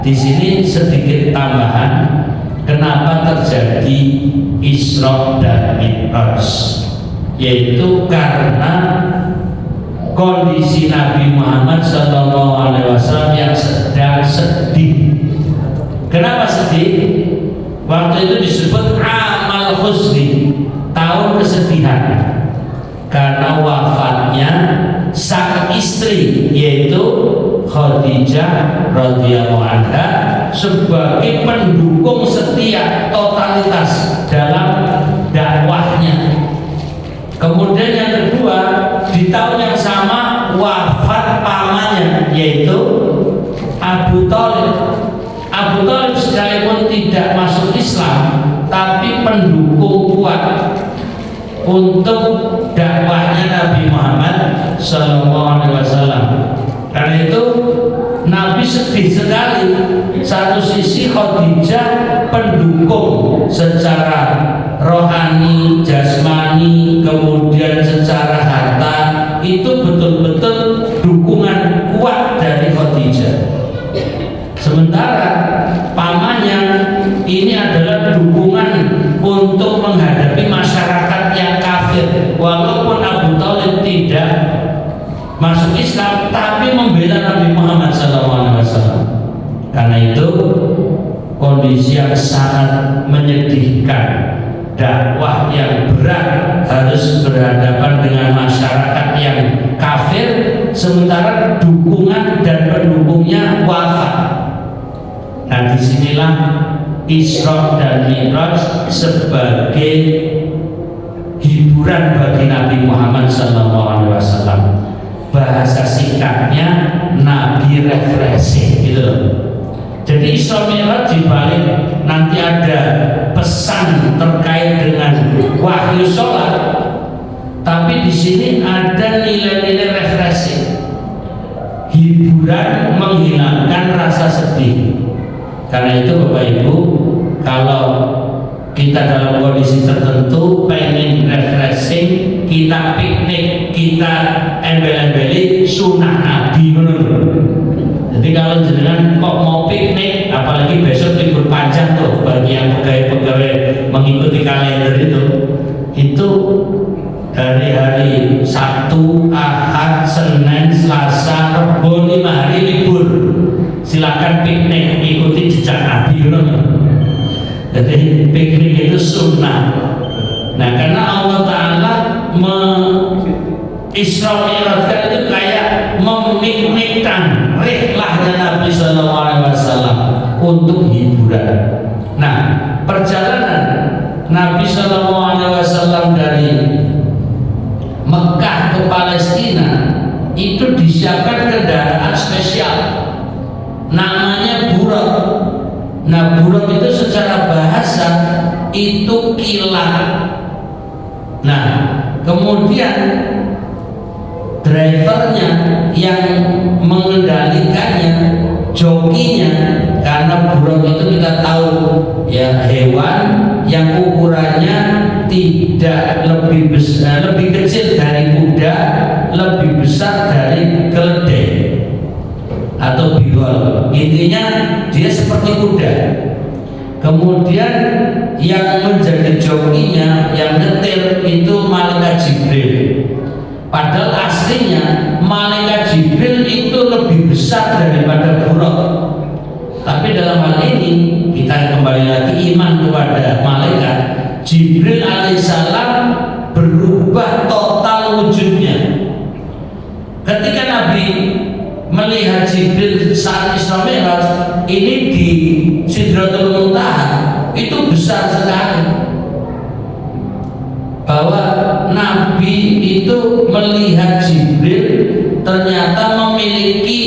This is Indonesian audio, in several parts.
Di sini sedikit tambahan, kenapa terjadi Isra dan Mi'raj, yaitu karena kondisi Nabi Muhammad SAW yang sedang sedih. Kenapa sedih? Waktu itu disebut amal husni, tahun kesedihan, karena wafatnya sang istri, yaitu Khadijah radhiyallahu anha, sebagai pendukung setia totalitas dalam dakwahnya. Kemudian yang kedua, di tahun yang sama wafat pamannya, yaitu Abu Thalib. Abu Thalib sekalipun tidak masuk Islam, tapi pendukung kuat untuk dakwahnya Nabi Muhammad SAW. Karena itu Nabi sedih sekali. Satu sisi Khadijah pendukung secara rohani, jasmani, kemudian secara harta, itu betul-betul dukungan kuat dari Khadijah. Sementara pamannya ini adalah dukungan untuk menghadapi masyarakat yang kafir. Walaupun Abu Thalib tidak masuk Islam, tapi membela Nabi Muhammad SAW. Karena itu kondisi yang sangat menyedihkan, dakwah yang berat harus berhadapan dengan masyarakat yang kafir, sementara dukungan dan pendukungnya wafat. Nah, disinilah Isra dan Mi'raj sebagai hiburan bagi Nabi Muhammad SAW. Bahasa singkatnya Nabi refreshing gitu loh. Jadi Isra Mi'raj dibalik nanti ada pesan terkait dengan wahyu sholat, tapi di sini ada nilai-nilai refreshing, hiburan menghilangkan rasa sedih. Karena itu Bapak Ibu, kalau kita dalam kondisi tertentu pengen refreshing, kita piknik, kita embel-embeli sunnah Nabi menurut. Jadi kalau jenengan kok mau piknik, apalagi besok libur panjang tuh bagi yang pegawai-pegawai mengikuti kalender itu dari hari Sabtu, Ahad, Senin, Selasa, Rabu, 5 hari libur. Silakan piknik, ikuti jejak Nabi. Jadi piknik itu sunnah. Nah, karena Allah Ta'ala Isra Mi'rajkan itu kayak memiknikkan rihlahnya Nabi SAW untuk hiburan. Nah, perjalanan Nabi SAW dari Mekah ke Palestina itu disiapkan kendaraan spesial, namanya Buraq. Nah, Buraq itu secara bahasa itu kilat. Nah, kemudian drivernya yang mengendalikannya, jokinya, karena Buraq itu kita tahu ya hewan yang ukurannya tidak lebih besar, lebih kecil dari kuda, lebih besar dari keledai atau bihol. Intinya dia seperti kuda. Kemudian yang menjadi jokinya, yang nyetir itu malaikat Jibril. Padahal aslinya malaikat Jibril itu lebih besar daripada Buraq. Tapi dalam hal ini kita kembali lagi iman kepada malaikat Jibril alaihissalam, berubah total wujudnya. Ketika Nabi melihat Jibril saat Isra Mi'raj ini di Sidratul Muntaha, itu besar sekali, bahwa Nabi itu melihat Jibril ternyata memiliki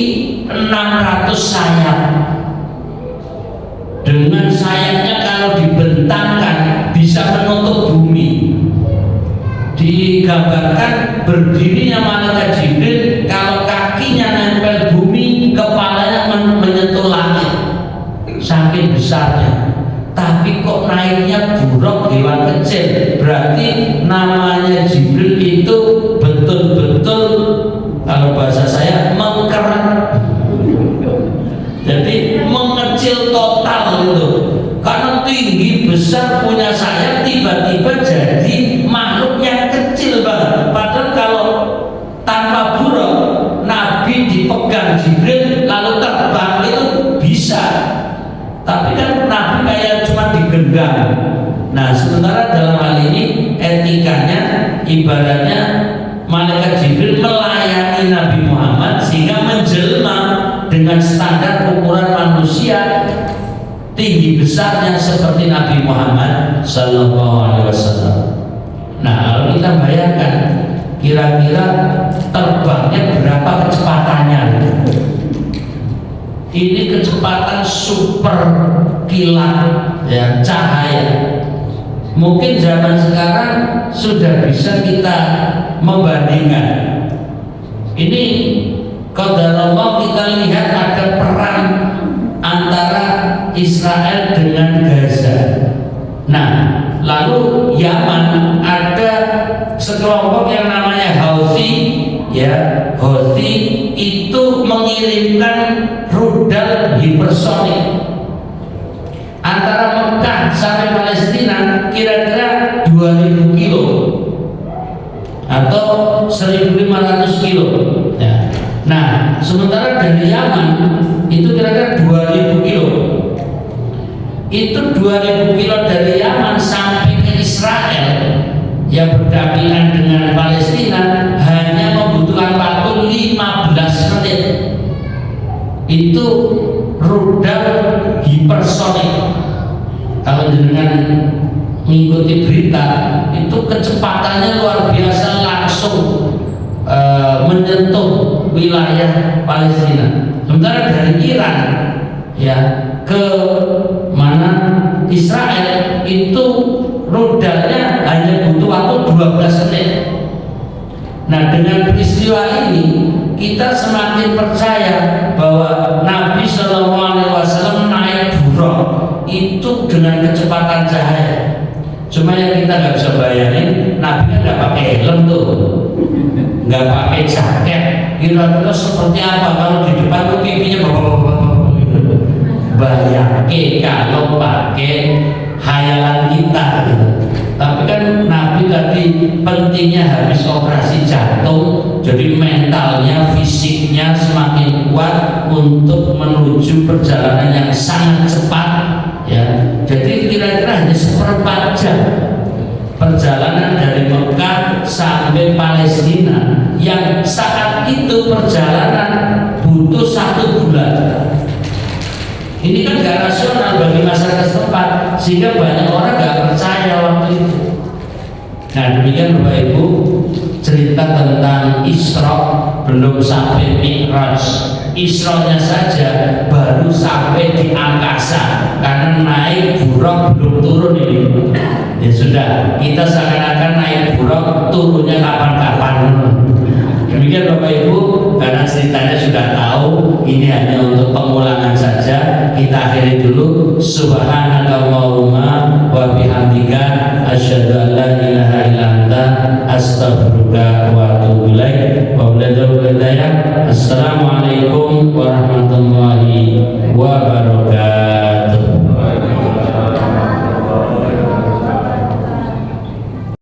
600 sayap. Dengan sayapnya kalau dibentangkan bisa menutup bumi. Digambarkan berdirinya malaikat Jibril, kalau kakinya nempel bumi, kepalanya menyentuh langit, saking besarnya. Tapi kok naiknya Buraq, hewan kecil, berarti namanya Jibril itu betul-betul, kalau bahasa saya, mengkeret. Jadi mengedip besar punya sayap tiba-tiba jadi makhluk yang kecil banget. Padahal kalau tanpa buruk Nabi dipegang Jibril lalu terbang itu bisa, tapi kan Nabi kayak cuma digenggam. Nah sementara dalam hal ini etikanya ibaratnya malaikat Jibril melayani Nabi Muhammad sehingga menjelma dengan standar ukuran manusia tinggi besarnya seperti Nabi Muhammad Sallallahu Alaihi Wasallam. Nah kalau kita bayangkan kira-kira terbangnya berapa kecepatannya? Ini kecepatan super kilat ya, cahaya. Mungkin zaman sekarang sudah bisa kita membandingkan. Ini qadarullah, kita lihat ada perang antara Israel dengan Gaza. Nah, lalu Yaman ada sekelompok yang namanya Houthi, ya, Houthi itu mengirimkan rudal hipersonik antara Mekah sampai Palestina kira-kira 2000 kilo atau 1500 kilo ya. Nah sementara dari Yaman itu kira-kira 2000 kilo. Itu 2000 kilo dari Yaman sampai ke Israel yang berdampingan dengan Palestina hanya membutuhkan waktu 15 menit. Itu rudal hipersonik. Kalau dengan mengikuti berita itu kecepatannya luar biasa, langsung menyentuh wilayah Palestina. Sementara dari Iran ya ke mana Israel itu rudalnya hanya butuh waktu 12 menit. Nah dengan peristiwa ini kita semakin percaya bahwa Nabi Shallallahu Alaihi Wasallam naik buraq itu dengan kecepatan cahaya. Cuma yang kita nggak bisa bayangin, Nabi kan nggak pakai helm tuh, nggak pakai jaket. Kira-kira seperti apa kalau di depan tuh pipinya gitu. Bayangin kalau pakai hayalan kita gitu. Tapi kan Nabi tadi pentingnya habis operasi jantung, jadi mentalnya, fisiknya semakin kuat untuk menuju perjalanan yang sangat cepat ya. Jadi kira-kira hanya seperempat jam perjalanan dari Mekah sampai Palestina, yang saat itu perjalanan butuh 1 bulan. Ini kan gak rasional bagi masyarakat setempat, sehingga banyak orang gak percaya waktu itu. Nah demikian Bapak Ibu cerita tentang Isra, belum sampai Mi'raj. Isra-nya saja baru sampai di angkasa, karena naik buraq belum turun ini. Ya sudah, kita seakan-akan naik buraq, turunnya kapan-kapan. Demikian Bapak Ibu, karena ceritanya sudah tahu, ini hanya untuk pengulangan saja. Kita akhiri dulu. Subhanakallahumma wa bihamdika asyhadu an la ilaha illa anta astaghfiruka wa atubu ilaik. Wa billahi taufiq. Assalamualaikum warahmatullahi wabarakatuh.